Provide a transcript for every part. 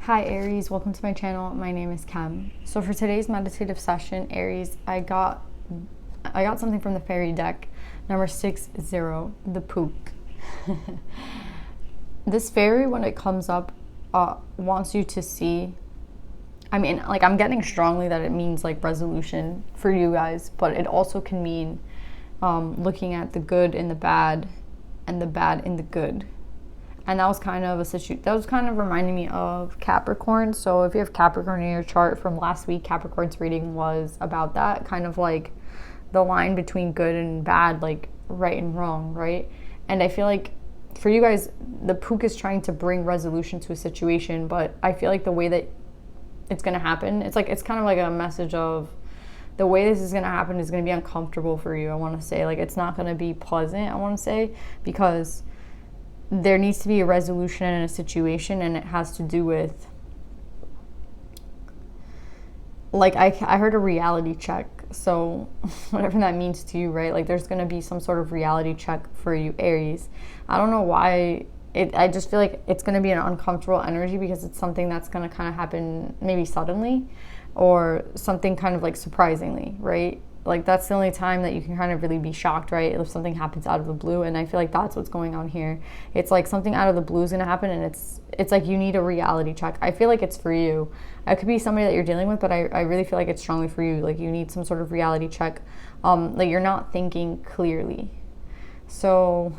Hi Aries, welcome to my channel. My name is Kem. So for today's meditative session, Aries, I got something from the fairy deck, number 60, the Pook. This fairy, when it comes up, wants you to see, I'm getting strongly that it means like resolution for you guys, but it also can mean looking at the good in the bad and the bad in the good. And that was kind of reminding me of Capricorn. So if you have Capricorn in your chart from last week, Capricorn's reading was about that, kind of like the line between good and bad, like right and wrong, right? And I feel like for you guys, the Pook is trying to bring resolution to a situation, but I feel like the way that it's going to happen, it's kind of like a message of the way this is going to happen is going to be uncomfortable for you. I want to say, like, it's not going to be pleasant, I want to say, because there needs to be a resolution in a situation, and it has to do with, like, I heard a reality check. So whatever that means to you, right? Like, there's going to be some sort of reality check for you, Aries. I don't know why. I just feel like it's going to be an uncomfortable energy because it's something that's going to kind of happen maybe suddenly or something kind of like surprisingly, right? Like, that's the only time that you can kind of really be shocked, right? If something happens out of the blue. And I feel like that's what's going on here. It's like something out of the blue is going to happen, and it's like you need a reality check. I feel like it's for you. It could be somebody that you're dealing with, but I really feel like it's strongly for you. Like, you need some sort of reality check. Like, you're not thinking clearly. So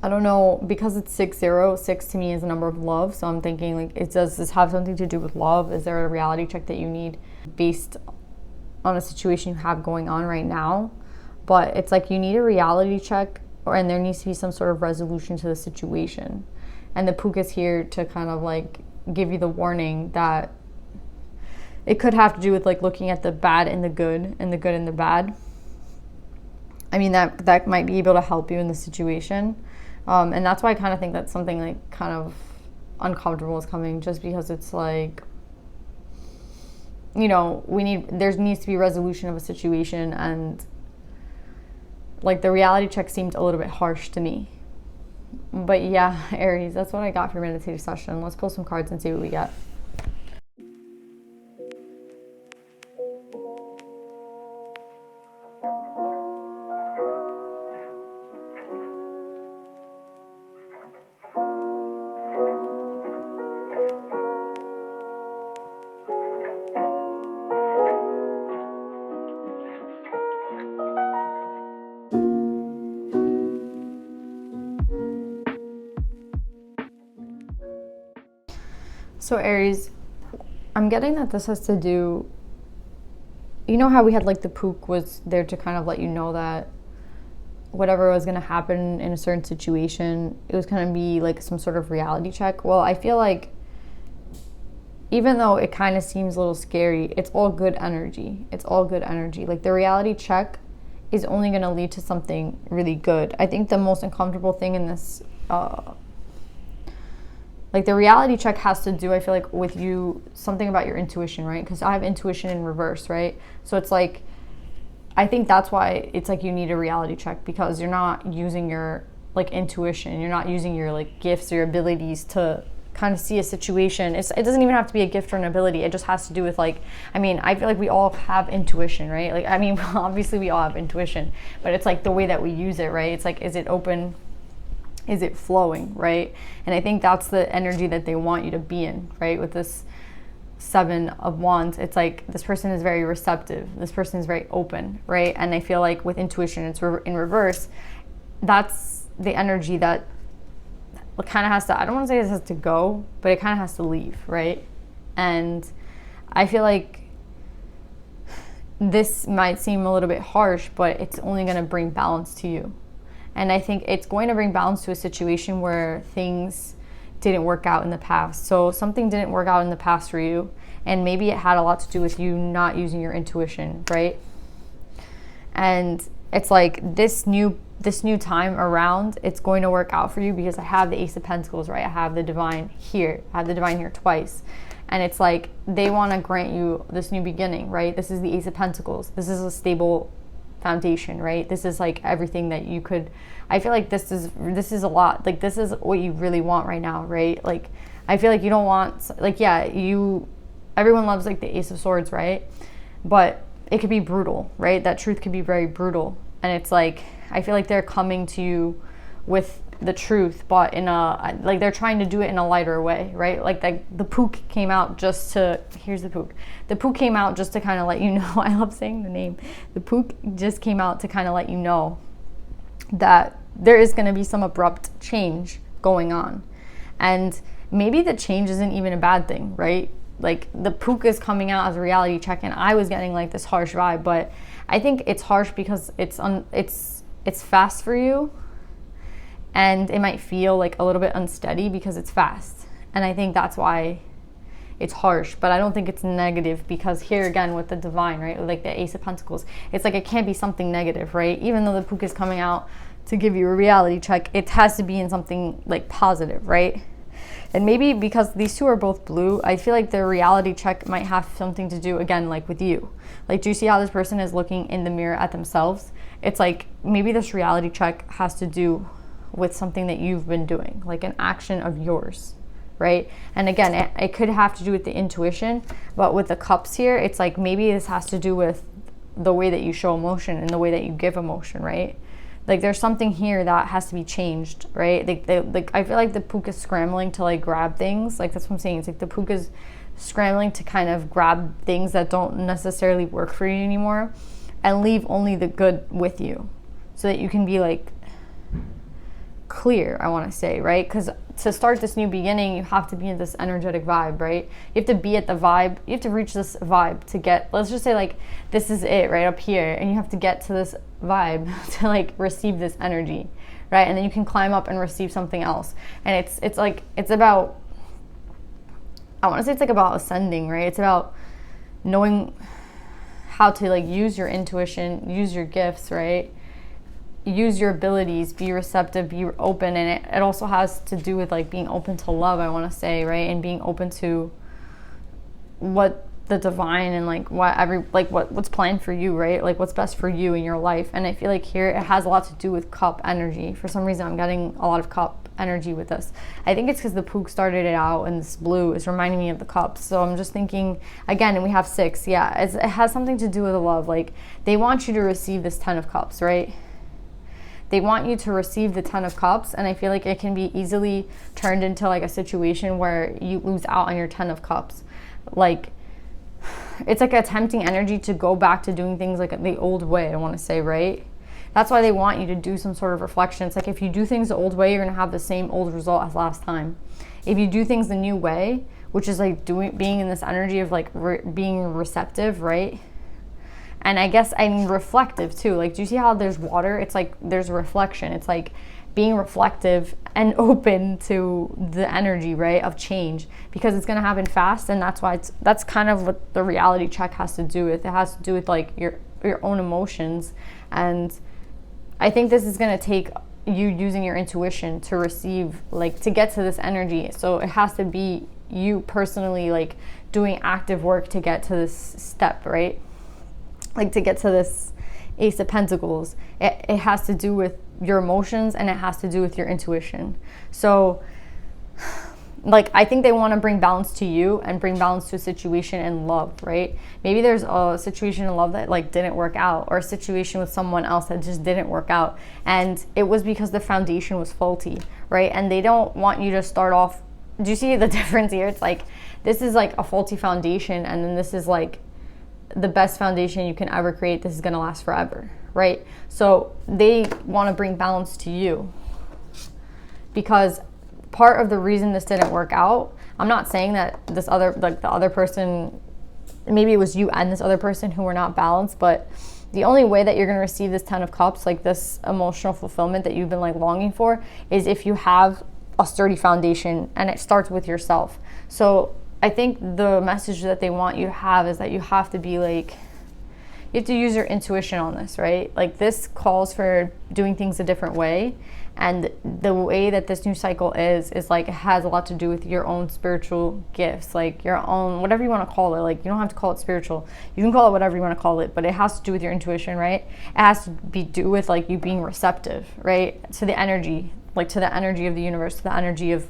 I don't know, because it's 60, 6 to me is a number of love. So I'm thinking, like, does this have something to do with love? Is there a reality check that you need based on a situation you have going on right now? But it's like you need a reality check, and there needs to be some sort of resolution to the situation. And the Pook is here to kind of like give you the warning that it could have to do with like looking at the bad and the good and the good and the bad. I mean, that might be able to help you in the situation. And that's why I kind of think that something like kind of uncomfortable is coming, just because it's like, you know, there needs to be resolution of a situation, and like the reality check seemed a little bit harsh to me. But yeah, Aries, that's what I got for your meditative session. Let's pull some cards and see what we get. So Aries, I'm getting that this has to do, you know how we had like the Pook was there to kind of let you know that whatever was going to happen in a certain situation, it was going to be like some sort of reality check. Well, I feel like even though it kind of seems a little scary, it's all good energy. It's all good energy. Like, the reality check is only going to lead to something really good. I think the most uncomfortable thing in this, like, the reality check has to do, I feel like, with you, something about your intuition, right? Because I have intuition in reverse, right? So it's like, I think that's why it's like you need a reality check, because you're not using your like intuition. You're not using your like gifts or your abilities to kind of see a situation. It doesn't even have to be a gift or an ability. It just has to do with like, I mean, I feel like we all have intuition, right? Like, I mean, obviously we all have intuition, but it's like the way that we use it, right? It's like, is it open? Is it flowing, right? And I think that's the energy that they want you to be in, right? With this 7 of Wands, it's like this person is very receptive. This person is very open, right? And I feel like with intuition, it's in reverse. That's the energy that kind of has to, I don't want to say this has to go, but it kind of has to leave, right? And I feel like this might seem a little bit harsh, but it's only going to bring balance to you. And I think it's going to bring balance to a situation where things didn't work out in the past. So something didn't work out in the past for you, and maybe it had a lot to do with you not using your intuition, right? And it's like this new time around, it's going to work out for you, because I have the Ace of Pentacles, right? I have the Divine here. I have the Divine here twice. And it's like they want to grant you this new beginning, right? This is the Ace of Pentacles. This is a stable foundation, right? This is like everything that you could, I feel like this is a lot. Like this is what you really want right now, right? Like I feel like you don't want, like, yeah, everyone loves like the Ace of Swords, right? But it could be brutal, right? That truth could be very brutal. And it's like, I feel like they're coming to you with the truth, but in a, like they're trying to do it in a lighter way, right? Like the Pook came out just to, here's the Pook. The Pook came out just to kind of let you know, I love saying the name. The Pook just came out to kind of let you know that there is going to be some abrupt change going on. And maybe the change isn't even a bad thing, right? Like the Pook is coming out as a reality check, and I was getting like this harsh vibe, but I think it's harsh because it's fast for you, and it might feel like a little bit unsteady because it's fast. And I think that's why it's harsh, but I don't think it's negative, because here again with the divine, right? Like the Ace of Pentacles, it's like it can't be something negative, right? Even though the Pook is coming out to give you a reality check, it has to be in something like positive, right? And maybe because these two are both blue, I feel like the reality check might have something to do, again, like with you. Like, do you see how this person is looking in the mirror at themselves? It's like maybe this reality check has to do with something that you've been doing, like an action of yours, right? And again, it could have to do with the intuition, but with the Cups here, it's like maybe this has to do with the way that you show emotion and the way that you give emotion, right? Like there's something here that has to be changed, right? Like I feel like the Pook is scrambling to like grab things. Like that's what I'm saying. It's like the Pook is scrambling to kind of grab things that don't necessarily work for you anymore and leave only the good with you, so that you can be like clear, I want to say, right? Because to start this new beginning, you have to be in this energetic vibe, right? You have to be at the vibe, you have to reach this vibe to get, let's just say like this is it right up here, and you have to get to this vibe to like receive this energy, right? And then you can climb up and receive something else. And it's like, it's about, I want to say it's like about ascending, right? It's about knowing how to like use your intuition, use your gifts, right? Use your abilities, be receptive, be open. And it also has to do with like being open to love, I want to say, right? And being open to what the divine and like what's planned for you, right? Like what's best for you in your life. And I feel like here it has a lot to do with Cup energy. For some reason I'm getting a lot of Cup energy with this. I think it's because the Pook started it out, and this blue is reminding me of the Cups. So I'm just thinking again, and we have 6, yeah, it has something to do with love. Like they want you to receive this 10 of Cups, right? They want you to receive the 10 of Cups, and I feel like it can be easily turned into like a situation where you lose out on your 10 of Cups. Like it's like a tempting energy to go back to doing things like the old way, I want to say, right? That's why they want you to do some sort of reflection. It's like if you do things the old way, you're going to have the same old result as last time. If you do things the new way, which is like being in this energy of like being receptive, right? And I guess I'm reflective too. Like, do you see how there's water? It's like there's a reflection. It's like being reflective and open to the energy, right, of change, because it's going to happen fast. And that's why that's kind of what the reality check has to do with. It has to do with like your own emotions. And I think this is going to take you using your intuition to receive, like to get to this energy. So it has to be you personally like doing active work to get to this step, right? Like to get to this Ace of Pentacles. It has to do with your emotions, and it has to do with your intuition. So like I think they want to bring balance to you and bring balance to a situation in love, right? Maybe there's a situation in love that like didn't work out, or a situation with someone else that just didn't work out, and it was because the foundation was faulty, right? And they don't want you to start off, do you see the difference here? It's like this is like a faulty foundation, and then this is like the best foundation you can ever create. This is going to last forever, right? So they want to bring balance to you, because part of the reason this didn't work out, I'm not saying that this other, like the other person, maybe it was you and this other person who were not balanced, but the only way that you're going to receive this 10 of Cups, like this emotional fulfillment that you've been like longing for, is if you have a sturdy foundation, and it starts with yourself. So I think the message that they want you to have is that you have to be like, you have to use your intuition on this, right? Like this calls for doing things a different way, And the way that this new cycle is like, it has a lot to do with your own spiritual gifts, like your own, whatever you want to call it. Like, you don't have to call it spiritual. You can call it whatever you want to call it, but it has to do with your intuition, right? It has to do with like you being receptive, right? To the energy, like to the energy of the universe, to the energy of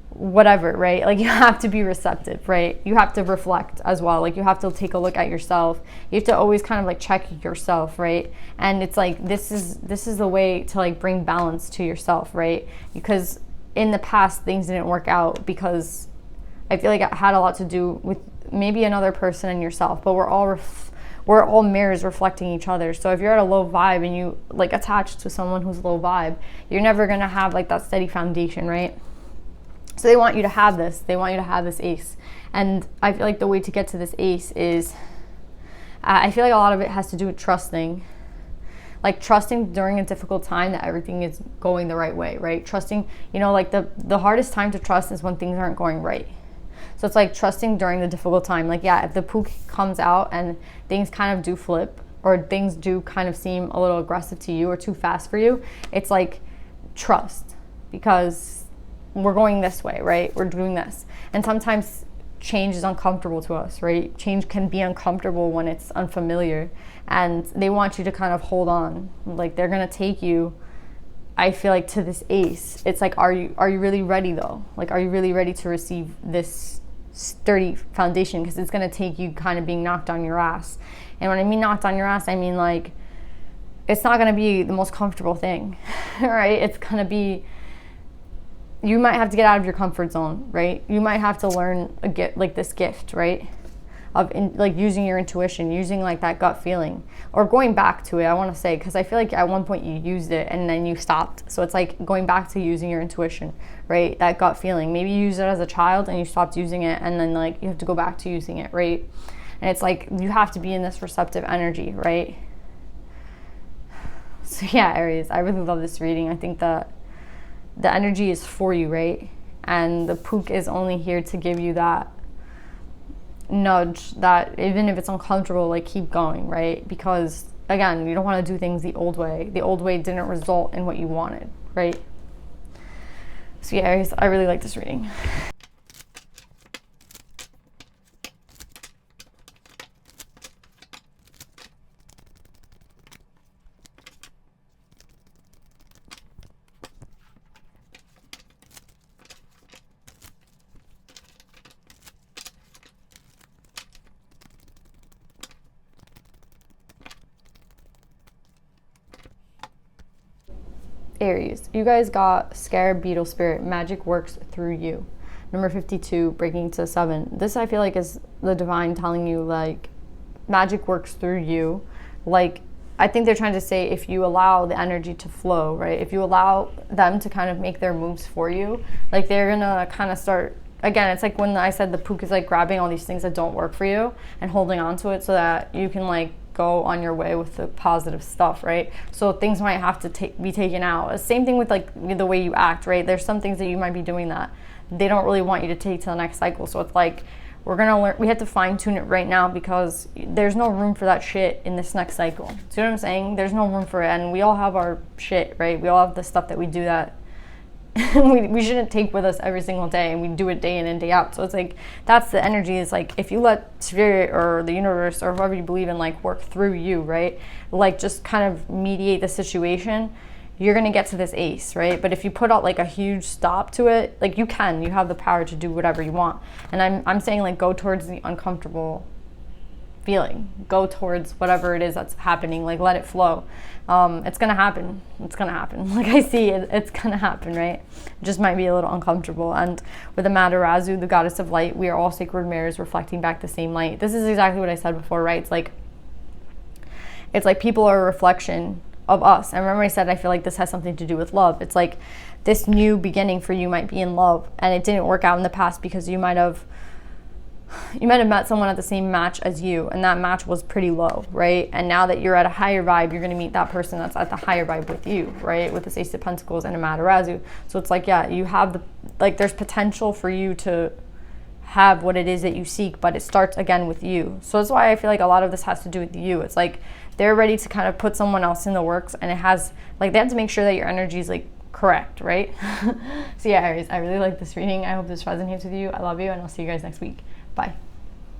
whatever, right? Like, you have to be receptive, right? You have to reflect as well. Like, you have to take a look at yourself. You have to always kind of like check yourself, right? And it's like, this is the way to like bring balance to yourself, right? Because in the past things didn't work out because I feel like it had a lot to do with maybe another person and yourself, but we're all mirrors reflecting each other. So if you're at a low vibe and you like attach to someone who's low vibe, you're never gonna have like that steady foundation, right? So they want you to have this. They want you to have this ace. And I feel like the way to get to this ace is, I feel like a lot of it has to do with trusting. Like trusting during a difficult time that everything is going the right way, right? Trusting, you know, like the hardest time to trust is when things aren't going right. So it's like trusting during the difficult time. Like, yeah, if the pook comes out and things kind of do flip, or things do kind of seem a little aggressive to you or too fast for you, it's like trust, because we're going this way, right? We're doing this. And sometimes change is uncomfortable to us, right? Change can be uncomfortable when it's unfamiliar, and they want you to kind of hold on. Like, they're gonna take you, I feel like, to this ace. It's like, are you really ready though? Like, are you really ready to receive this sturdy foundation? Because it's gonna take you kind of being knocked on your ass. And when I mean knocked on your ass, I mean like, it's not gonna be the most comfortable thing, right? It's gonna be, you might have to get out of your comfort zone, right? You might have to learn this gift, right? Of like using your intuition, using like that gut feeling, or going back to it, I want to say, because I feel like at one point you used it and then you stopped. So it's like going back to using your intuition, right? That gut feeling. Maybe you used it as a child and you stopped using it, and then like you have to go back to using it, right? And it's like, you have to be in this receptive energy, right? So yeah, Aries, I really love this reading. I think that the energy is for you, right? And the pook is only here to give you that nudge, that even if it's uncomfortable, like, keep going, right? Because again, you don't want to do things the old way. The old way didn't result in what you wanted, right? So yeah, Aries, I really like this reading. Aries, you guys got Scarab Beetle Spirit, magic works through you. Number 52, breaking to 7. This, I feel like, is the divine telling you, like, magic works through you. Like, I think they're trying to say, if you allow the energy to flow, right? If you allow them to kind of make their moves for you, like, they're gonna kind of start, again, it's like when I said the pook is like grabbing all these things that don't work for you and holding on to it so that you can like go on your way with the positive stuff, right? So things might have to be taken out. Same thing with like the way you act, right? There's some things that you might be doing that they don't really want you to take to the next cycle. So it's like, we're gonna learn, we have to fine tune it right now, because there's no room for that shit in this next cycle. See what I'm saying? There's no room for it. And we all have our shit, right? We all have the stuff that we do that we shouldn't take with us every single day, and we do it day in and day out. So it's like, that's the energy. Is like, if you let spirit or the universe or whoever you believe in like work through you, right? Like, just kind of mediate the situation, you're gonna get to this ace, right? But if you put out like a huge stop to it, like, you have the power to do whatever you want. And I'm saying, like, go towards the uncomfortable feeling, go towards whatever it is that's happening, like, let it flow. It's gonna happen. It's gonna happen. Like, I see it, it's gonna happen, right? It just might be a little uncomfortable. And with the Amaterasu, the goddess of light, we are all sacred mirrors reflecting back the same light. This is exactly what I said before, right? It's like people are a reflection of us. And remember I said, I feel like this has something to do with love. It's like, this new beginning for you might be in love, and it didn't work out in the past because you might have met someone at the same match as you, and that match was pretty low, right? And now that you're at a higher vibe, you're going to meet that person that's at the higher vibe with you, right? With this Ace of Pentacles and Amaterasu. So it's like, yeah, you have there's potential for you to have what it is that you seek, but it starts again with you. So that's why I feel like a lot of this has to do with you. It's like they're ready to kind of put someone else in the works, and it has like they have to make sure that your energy is like correct, right? So yeah, Aries, I really like this reading. I hope this resonates with you. I love you, and I'll see you guys next week. Bye.